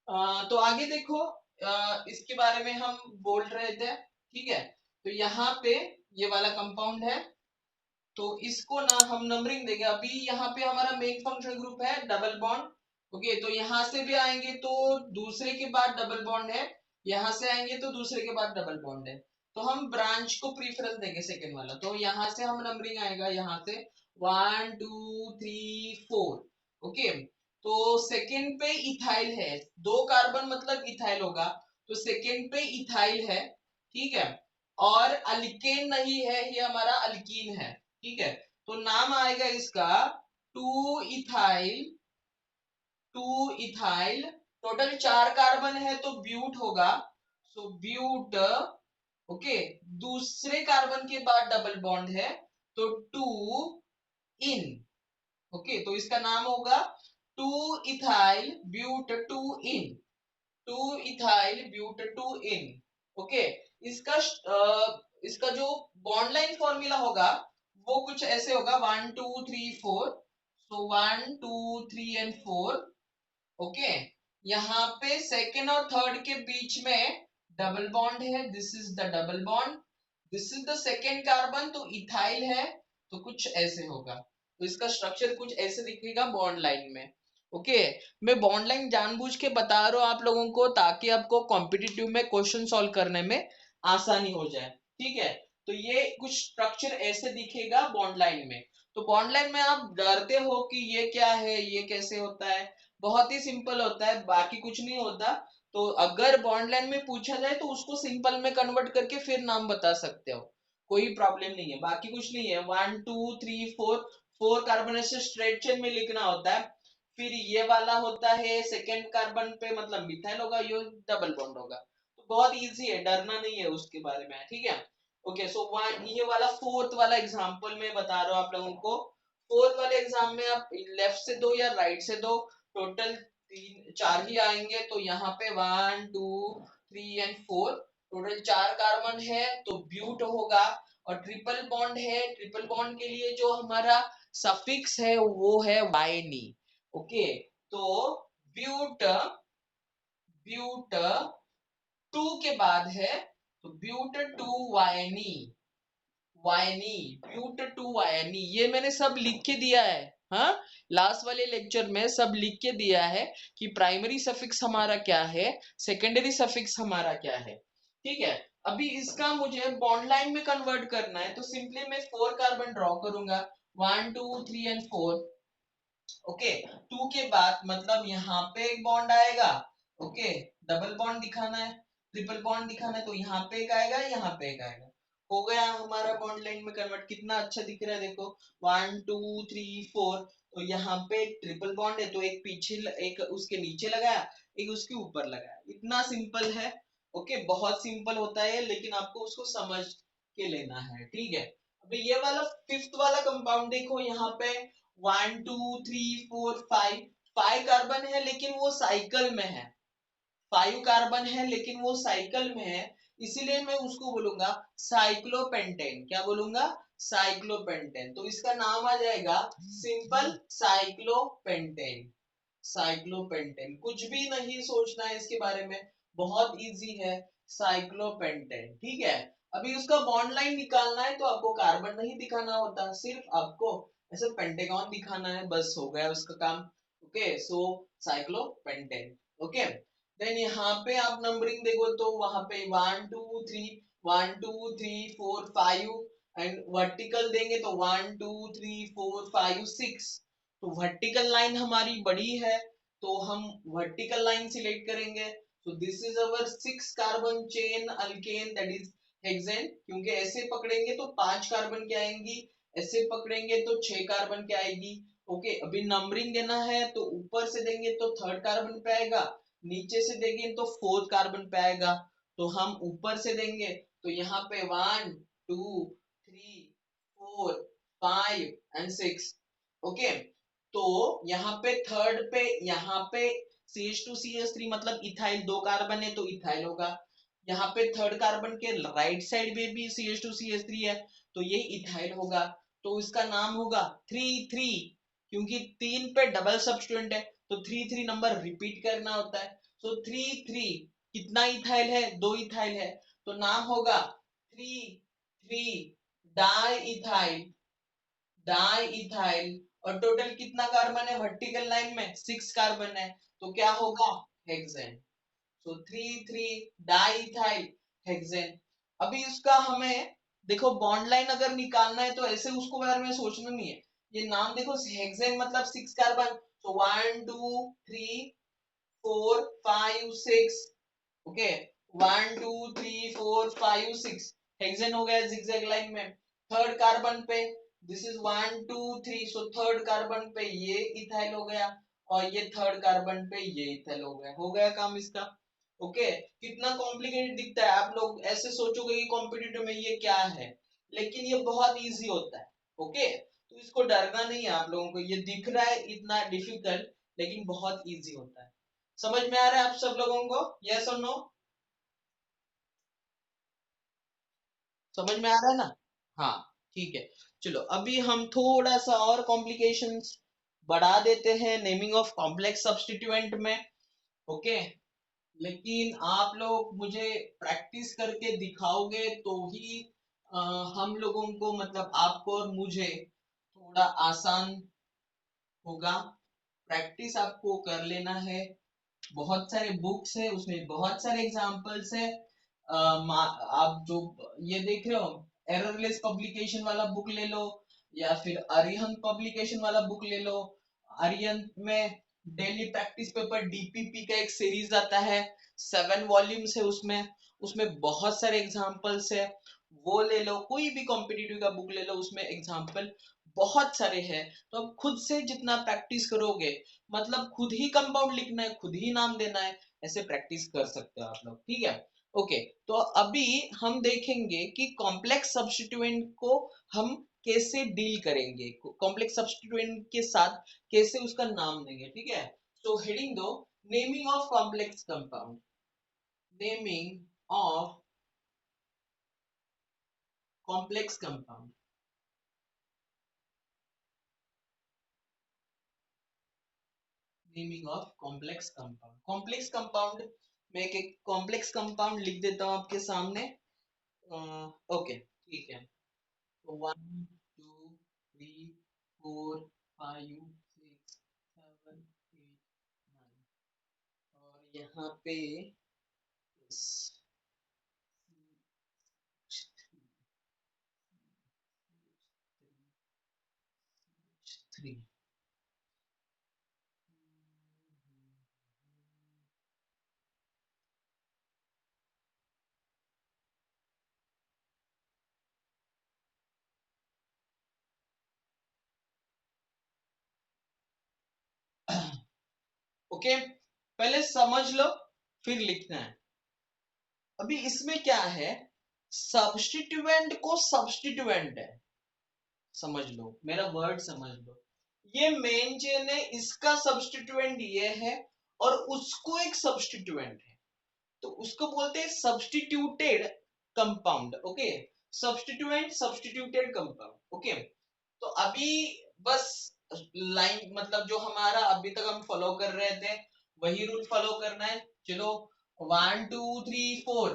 तो आगे देखो, इसके बारे में हम बोल रहे थे, ठीक है। तो यहाँ पे ये वाला कंपाउंड है, तो इसको ना हम नंबरिंग देंगे। अभी यहाँ पे हमारा मेन फंक्शन ग्रुप है डबल बॉन्ड। ओके, तो यहां से भी आएंगे तो दूसरे के बाद डबल बॉन्ड है, यहां से आएंगे तो दूसरे के बाद डबल बॉन्ड है। तो हम ब्रांच को प्रीफरेंस देंगे सेकेंड वाला, तो यहां से हम नंबरिंग आएगा, यहाँ से 1 2 3 4। ओके, तो सेकेंड पे इथाइल है, 2 कार्बन मतलब इथाइल होगा, तो सेकेंड पे इथाइल है, ठीक है। और अल्केन नहीं है, ये हमारा अल्कीन है, ठीक है। तो नाम आएगा इसका two ethyl, two ethyl. Total 4 carbon है तो ब्यूट होगा, सो ब्यूट। ओके, दूसरे कार्बन के बाद डबल बॉन्ड है तो टू इन। ओके, तो इसका नाम होगा two ethyl but two ene, two ethyl but two ene. Okay, इसका इसका जो बॉन्ड लाइन फॉर्मूला होगा वो कुछ ऐसे होगा, 1 2 3 4। सो 1 2 3 एंड 4। ओके, यहाँ पे सेकेंड और थर्ड के बीच में डबल बॉन्ड है, this is the double bond, this is the second carbon, तो इथाइल है, तो कुछ ऐसे होगा। तो इसका स्ट्रक्चर कुछ ऐसे दिखेगा बॉन्ड लाइन में। ओके, मैं बॉन्ड लाइन जानबूझ के बता रहा हूँ आप लोगों को ताकि आपको कॉम्पिटिटिव में क्वेश्चन सॉल्व करने में आसानी हो जाए, ठीक है। तो ये कुछ स्ट्रक्चर ऐसे दिखेगा बॉन्ड लाइन में। तो बॉन्ड लाइन में आप डरते हो कि ये क्या है, ये कैसे होता है, बहुत ही सिंपल होता है, बाकी कुछ नहीं होता। तो अगर बॉन्ड लाइन में पूछा जाए तो उसको सिंपल में कन्वर्ट करके फिर नाम बता सकते हो, कोई प्रॉब्लम नहीं है, बाकी कुछ नहीं है। 1 2 3 4, 4 कार्बन ऐसे स्ट्रेट चेन में लिखना होता है। फिर ये वाला होता है सेकेंड कार्बन पे मतलब मिथाइल होगा, ये डबल बॉन्ड होगा। तो बहुत इजी है, डरना नहीं है उसके बारे में, ठीक है। ओके, सो वन ये वाला फोर्थ वाला एग्जांपल मैं बता रहा हूँ आप लोगों को। फोर्थ वाले एग्जाम में आप लेफ्ट से दो या राइट से दो, टोटल 3 4 ही आएंगे। तो यहाँ पे 1 2 3 एंड 4, टोटल 4 कार्बन है तो ब्यूट होगा। और ट्रिपल बॉन्ड है, ट्रिपल बॉन्ड के लिए जो हमारा सफिक्स है वो है वाइनी। ओके, तो ब्यूट, ब्यूट टू के बाद है तो ब्यूट टू वायनी, वायनी, ब्यूट टू वायनी, ये मैंने सब लिख के दिया है। हाँ, लास्ट वाले लेक्चर में सब लिख के दिया है कि प्राइमरी सफिक्स हमारा क्या है, सेकेंडरी सफिक्स हमारा क्या है, ठीक है। अभी इसका मुझे बॉन्ड लाइन में कन्वर्ट करना है, तो सिंपली मैं 4 कार्बन ड्रॉ करूंगा, 1 2 3 एंड 4। ओके, टू के बाद मतलब यहाँ पे एक बॉन्ड आएगा। ओके, डबल बॉन्ड दिखाना है, ट्रिपल बॉन्ड दिखाना है, तो यहाँ पे एक आएगा, यहाँ पे एक आएगा। हो गया हमारा बॉन्ड लाइन में कन्वर्ट, कितना अच्छा दिख रहा है देखो, 1 2 3 4। तो यहाँ पे एक ट्रिपल बॉन्ड है तो एक पीछे एक उसके नीचे लगाया, एक उसके ऊपर लगाया, इतना सिंपल है। ओके, बहुत सिंपल होता है लेकिन आपको उसको समझ के लेना है, ठीक है। अभी ये वाला फिफ्थ वाला कंपाउंड देखो, यहाँ पे 1 2 3 4 5, 5 कार्बन है लेकिन वो साइकिल में है, 5 कार्बन है लेकिन वो साइकिल में है, इसीलिए मैं उसको बोलूंगा साइक्लोपेंटेन। क्या बोलूंगा? साइक्लोपेंटेन। तो इसका नाम आ जाएगा सिंपल साइक्लोपेंटेन, साइक्लोपेंटेन। कुछ भी नहीं सोचना है इसके बारे में, बहुत इजी है, साइक्लोपेंटेन, ठीक है। अभी उसका बॉन्ड लाइन निकालना है तो आपको कार्बन नहीं दिखाना होता, सिर्फ आपको ऐसे पेंटेगॉन दिखाना है, बस हो गया उसका काम। ओके, सो साइक्लोपेंटेन। ओके, देन यहाँ पे आप नंबरिंग देखो तो वहां पे 1 2 3 1 2 3 4 5, एंड वर्टिकल देंगे तो 1 2 3 4 5 6। तो वर्टिकल लाइन हमारी बड़ी है तो हम वर्टिकल लाइन सिलेक्ट करेंगे। तो this is our 6 carbon chain alkane, that is hexane. क्योंकि ऐसे पकड़ेंगे तो 5 कार्बन की आएंगी, ऐसे पकड़ेंगे तो 6 कार्बन की आएगी। ओके, अभी नंबरिंग देना है तो ऊपर से देंगे तो थर्ड कार्बन पे आएगा, नीचे से देंगे तो फोर्थ कार्बन पे आएगा। तो हम ऊपर से देंगे तो यहाँ पे 1 2 3 4 5 एंड 6। ओके, तो यहाँ पे थर्ड पे, यहाँ पे CH2CH3 मतलब इथाइल, 2 कार्बन है तो इथाइल होगा। यहाँ पे थर्ड कार्बन के राइट साइड में भी CH2CH3 है तो ये इथाइल होगा। तो इसका नाम होगा 3 3, क्योंकि 3 पे डबल सब्स्टिट्यूएंट है तो 3 3 नंबर रिपीट करना होता है। तो 3 3 कितना इथाइल है? 2 इथाइल है, तो नाम होगा 3 3 डाई इथाइल, डाई इथाइल। और टोटल कितना कार्बन है वर्टिकल लाइन में? 6 कार्बन है, तो क्या होगा? हेक्सेन। तो 3 3 डाई इथाइल हेक्सेन। अभी उसका हमें देखो बॉन्ड लाइन अगर निकालना है तो ऐसे उसको बारे में सोचना नहीं है। ये नाम देखो हेक्सेन मतलब 6 कार्बन, तो 1 2 3 4 5 6, ओके 1 2 3 4 5 6 हेक्सेन हो गया जिगजैग लाइन में। थर्ड कार्बन पे this is 1 2 3, so third carbon पे ये इथाइल हो गया, और ये थर्ड कार्बन पे ये इथाइल हो गया काम इसका। ओके कितना कॉम्प्लिकेटेड दिखता है, आप लोग ऐसे सोचोगे कि कॉम्पिटिटिव में ये क्या है, लेकिन ये बहुत इजी होता है। ओके तो इसको डरना नहीं है आप लोगों को, ये दिख रहा है इतना डिफिकल्ट लेकिन बहुत इजी होता है। समझ में आ रहा है आप सब लोगों को? यस और नो? समझ में आ रहा है ना? हाँ ठीक है। चलो अभी हम थोड़ा सा और कॉम्प्लिकेशंस बढ़ा देते हैं नेमिंग ऑफ कॉम्प्लेक्स सब्स्टिट्यूएंट में। ओके लेकिन आप लोग मुझे प्रैक्टिस करके दिखाओगे तो ही हम लोगों को मतलब आपको और मुझे थोड़ा आसान होगा। प्रैक्टिस आपको कर लेना है, बहुत सारे बुक्स है उसमें बहुत सारे एग्जाम्पल्स है। आप जो ये देख रहे हो एररलेस पब्लिकेशन वाला बुक ले लो, या फिर अरिहंत पब्लिकेशन वाला बुक ले लो। अरिहंत में डेली प्रैक्टिस पेपर डीपीपी का एक सीरीज आता है, 7 वॉल्यूम्स है उसमें, उसमें बहुत सारे एग्जाम्पल्स है, वो ले लो। कोई भी कॉम्पिटिटिव का बुक ले लो उसमें एग्जाम्पल बहुत सारे हैं। तो अब खुद से जितना प्रैक्टिस करोगे, मतलब खुद ही कंपाउंड लिखना है, खुद ही नाम देना है, ऐसे प्रैक्टिस कर सकते हो आप लोग, ठीक है? ओके तो अभी हम देखेंगे कि कॉम्प्लेक्स सब्स्टिट्यूएंट को हम कैसे डील करेंगे, कॉम्प्लेक्स सब्स्टिट्यूएंट के साथ कैसे उसका नाम देंगे, ठीक है? तो हेडिंग दो naming of complex compound, naming of complex compound, naming of complex compound. Complex compound मैं एक कॉम्प्लेक्स कंपाउंड लिख देता हूं आपके सामने। ओके ठीक है, तो 1 2 3 4 5 6 7 8 9, और यहाँ पे थ्री। ओके पहले समझ लो फिर लिखना है। अभी इसमें क्या है, सब्स्टिट्यूएंट को सब्स्टिट्यूएंट है, समझ लो मेरा वर्ड समझ लो। ये मेन चेन है, इसका सब्स्टिट्यूएंट ये है, और उसको एक सब्स्टिट्यूएंट है, तो उसको बोलते हैं substituted compound. Okay substituent substituted compound. Okay तो अभी बस लाइन मतलब जो हमारा अभी तक हम फॉलो कर रहे थे वही रूल फॉलो करना है। चलो 1 2 3 4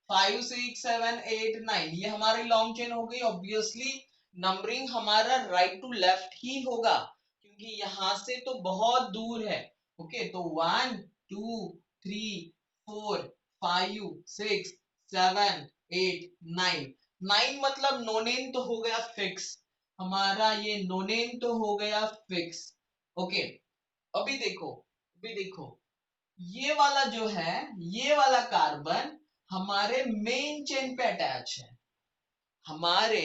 5 6 7 8 9 ये हमारी लॉन्ग चेन हो गई। ऑब्वियसली नंबरिंग हमारा राइट टू लेफ्ट ही होगा, क्योंकि यहां से तो बहुत दूर है। ओके तो 1 2 3 4 5 6 7 8 9, 9 मतलब नोनेन तो हो गया फिक्स, हमारा ये नोनेन तो हो गया फिक्स। ओके अभी देखो ये वाला जो है, ये वाला कार्बन हमारे मेन चेन पे अटैच है, हमारे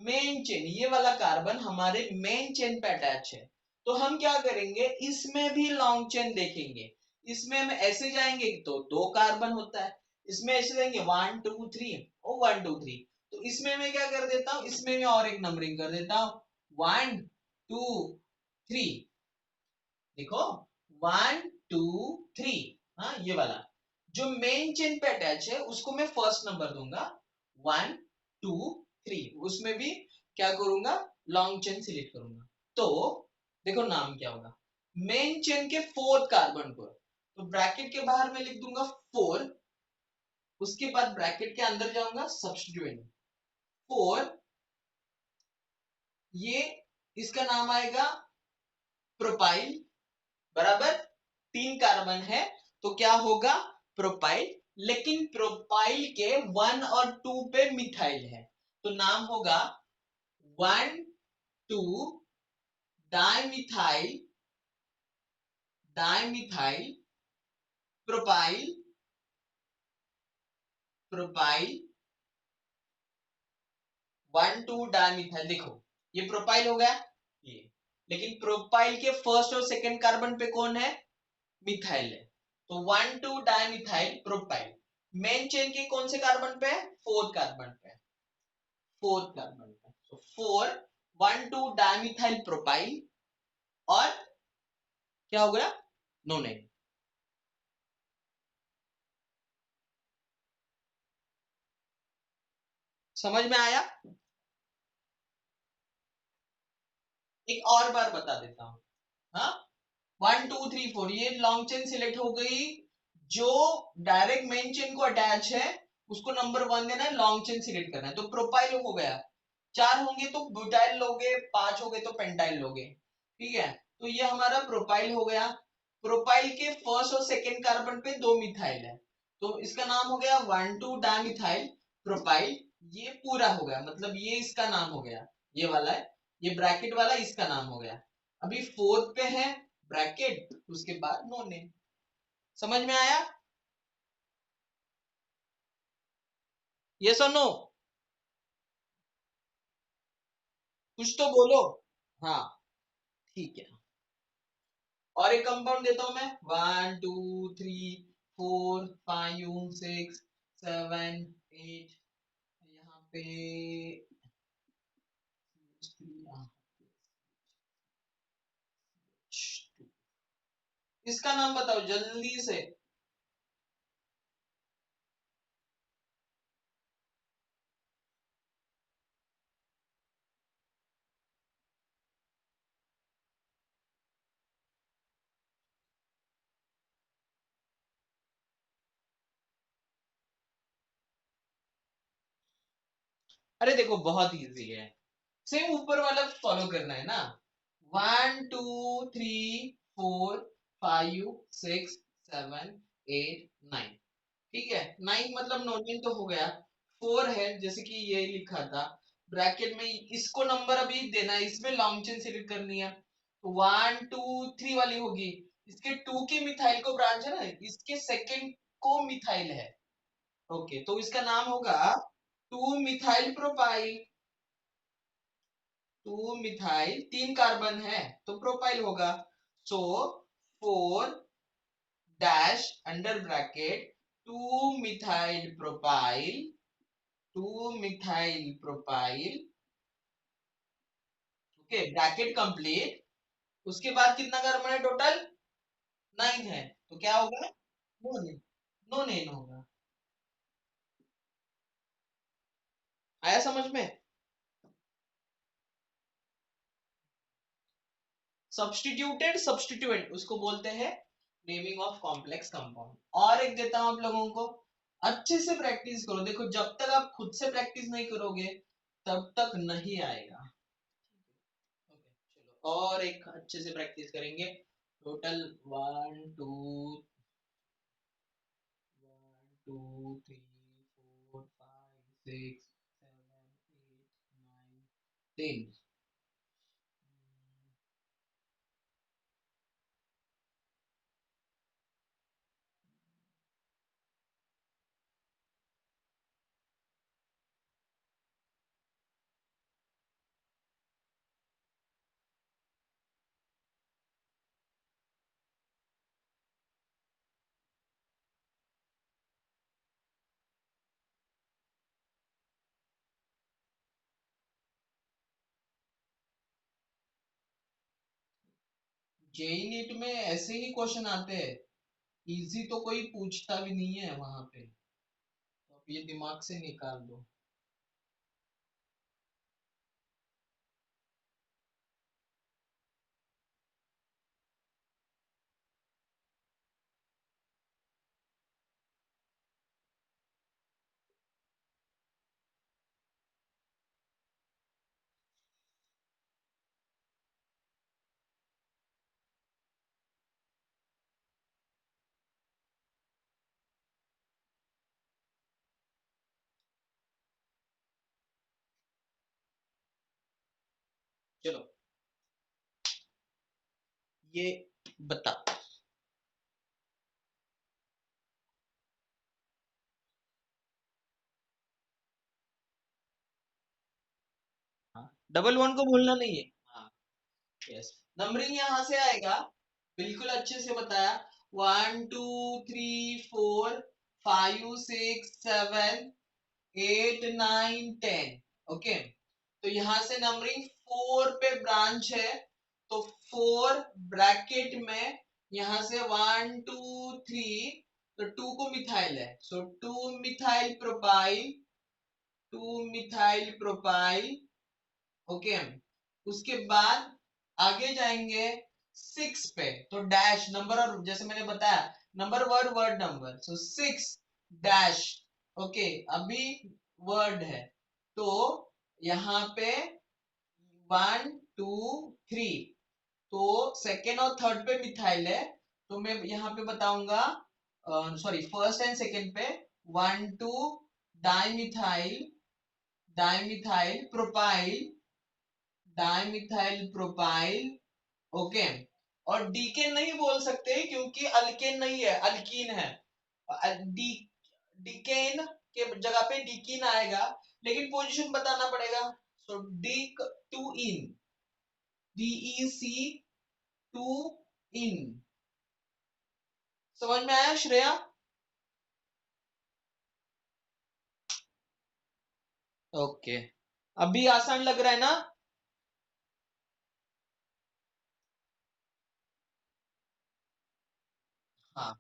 मेन चेन, ये वाला कार्बन हमारे मेन चेन पे अटैच है। तो हम क्या करेंगे, इसमें भी लॉन्ग चेन देखेंगे। इसमें हम ऐसे जाएंगे तो 2 कार्बन होता है, इसमें ऐसे जाएंगे 1 2 3 तो इसमें मैं क्या कर देता हूं, इसमें मैं और एक नंबरिंग कर देता हूं 1 2 3। देखो 1 2 3, हाँ ये वाला जो मेन चेन पे अटैच है उसको मैं फर्स्ट नंबर दूंगा 1 2 3, उसमें भी क्या करूंगा, लॉन्ग चेन सिलेक्ट करूंगा। तो देखो नाम क्या होगा, मेन चेन के फोर्थ कार्बन पर तो ब्रैकेट के बाहर मैं लिख दूंगा 4, उसके बाद ब्रैकेट के अंदर जाऊंगा सब्स्टिट्यूएंट 4, ये इसका नाम आएगा प्रोपाइल, बराबर 3 कार्बन है तो क्या होगा प्रोपाइल, लेकिन प्रोपाइल के 1 और 2 पे मिथाइल है तो नाम होगा 1,2 dimethyl, dimethyl propyl, propyl 1,2 dimethyl. देखो ये प्रोपाइल हो गया ये, लेकिन प्रोपाइल के फर्स्ट और सेकंड कार्बन पे कौन है मिथाइल है, तो 1,2 डाइमिथाइल प्रोपाइल। मेन चेन के कौन से कार्बन पे है फोर्थ कार्बन पे, फोर्थ कार्बन पे, तो 4 1,2 डाइमिथाइल प्रोपाइल और क्या हो गया नोनेन। समझ में आया? एक और बार बता देता हूं, हाँ 1 2 3 4 ये लॉन्ग चेन सिलेक्ट हो गई, जो डायरेक्ट मेन चेन को अटैच है उसको नंबर 1 देना है, लॉन्ग चेन सिलेक्ट करना है, तो प्रोपाइल हो गया, 4 होंगे तो ब्यूटाइल लोगे, 5 हो गए तो पेंटाइल लोगे, ठीक है, तो ये हमारा प्रोपाइल हो गया। प्रोपाइल के फर्स्ट और सेकेंड कार्बन पे 2 मिथाइल है तो इसका नाम हो गया 1,2 डाइमिथाइल प्रोपाइल, ये पूरा हो गया, मतलब ये इसका नाम हो गया, ये वाला है, ये ब्रैकेट वाला इसका नाम हो गया। अभी फोर्थ पे है ब्रैकेट, उसके बाद नो नेम। समझ में आया? यस और नो? कुछ तो बोलो। हाँ ठीक है, और एक कंपाउंड देता हूं मैं, 1 2 3 4 5 6 7 8, यहाँ पे इसका नाम बताओ जल्दी से। अरे देखो बहुत इजी है, सेम ऊपर वाला फॉलो करना है ना, 1 2 3 4 5 6 7 8 9, ठीक है, 9 मतलब नोनियन तो हो गया, 4 है जैसे कि ये लिखा था ब्रैकेट में, इसको नंबर अभी देना है, इसमें लॉन्ग चेन सिलेक्ट करनी है, तो 1 2 3 वाली होगी, इसके 2 के मिथाइल को ब्रांच है ना, इसके सेकंड को मिथाइल है, ओके, तो इसका नाम होगा 2 मिथाइल प्रोपाइल, 2 मिथाइल 3 कार्बन है तो प्रोपाइल होगा, सो 4 dash under bracket 2 methyl propyl, 2 methyl propyl, okay bracket complete, उसके बाद कितना कार्बन है टोटल 9 है, तो क्या होगा नोनेन, नोनेन होगा। आया समझ में? सब्स्टिट्यूटेड सब्स्टिट्यूएंट उसको बोलते हैं नेमिंग ऑफ कॉम्प्लेक्स कंपाउंड। और एक देता हूं आप लोगों को, अच्छे से प्रैक्टिस करो, देखो जब तक आप खुद से प्रैक्टिस नहीं करोगे तब तक नहीं आएगा, ओके चलो और एक अच्छे से प्रैक्टिस करेंगे, टोटल 1 2 3 4 5 6 7 8 9 10। जेई नीट में ऐसे ही क्वेश्चन आते हैं, इजी तो कोई पूछता भी नहीं है वहां पे, तो आप ये दिमाग से निकाल दो। चलो ये बता। हाँ, डबल वन को भूलना नहीं है। हाँ, यस। नंबरिंग यहां से आएगा, बिल्कुल अच्छे से बताया। 1 2 3 4 5 6 7 8 9 10। ओके, तो यहां से नंबरिंग 4 पे ब्रांच है, तो 4 ब्रैकेट में यहां से 1 2 3, तो 2 को मिथाइल है, सो 2 methyl propyl, 2 methyl propyl. Okay, उसके बाद आगे जाएंगे 6 पे, तो डैश नंबर, और जैसे मैंने बताया नंबर वर्ड वर्ड नंबर, सो 6 डैश। ओके, अभी वर्ड है, तो यहाँ पे 1 2 3, तो सेकेंड और थर्ड पे मिथाइल है, तो मैं यहाँ पे बताऊंगा, सॉरी फर्स्ट एंड सेकेंड पे 1 2 dimethyl, dimethyl propyl, dimethyl propyl. Okay, और डीकेन नहीं बोल सकते क्योंकि अल्केन नहीं है, अल्कीन है। डी डिकेन के जगह पे डिकीन आएगा, लेकिन पोजीशन बताना पड़ेगा। So dec to in, DEC, to in. समझ में आया श्रेया? ओके, अभी आसान लग रहा है ना? हाँ,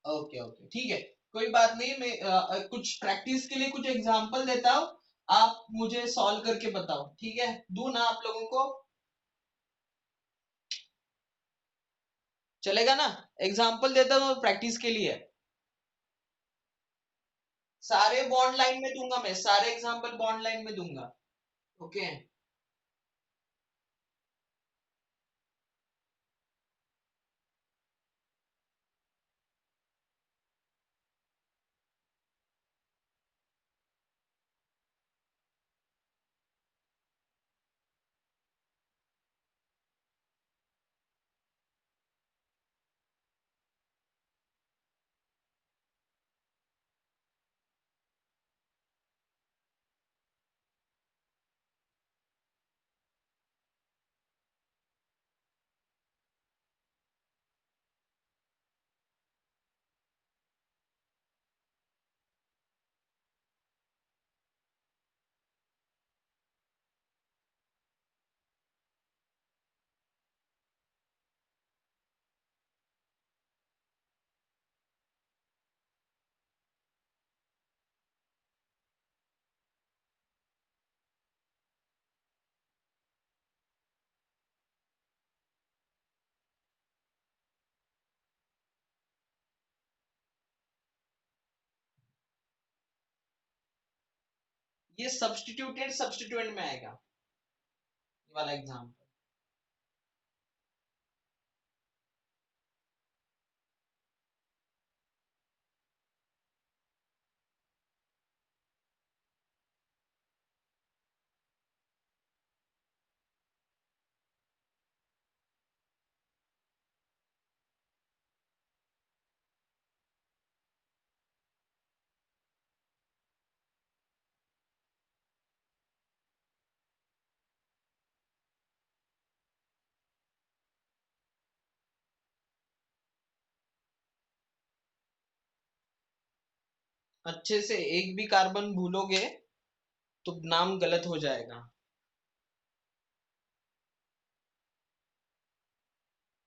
ओके ओके, ठीक है, कोई बात नहीं। मैं कुछ प्रैक्टिस के लिए कुछ एग्जांपल देता हूँ, आप मुझे सॉल्व करके बताओ, ठीक है? दू ना आप लोगों को, चलेगा ना? एग्जांपल देता हूँ प्रैक्टिस के लिए। सारे बॉन्ड लाइन में दूंगा, मैं सारे एग्जांपल बॉन्ड लाइन में दूंगा। ओके, ये सब्स्टिट्यूटेड सब्स्टिट्यूएंट में आएगा, ये वाला एग्जांपल। अच्छे से, एक भी कार्बन भूलोगे तो नाम गलत हो जाएगा।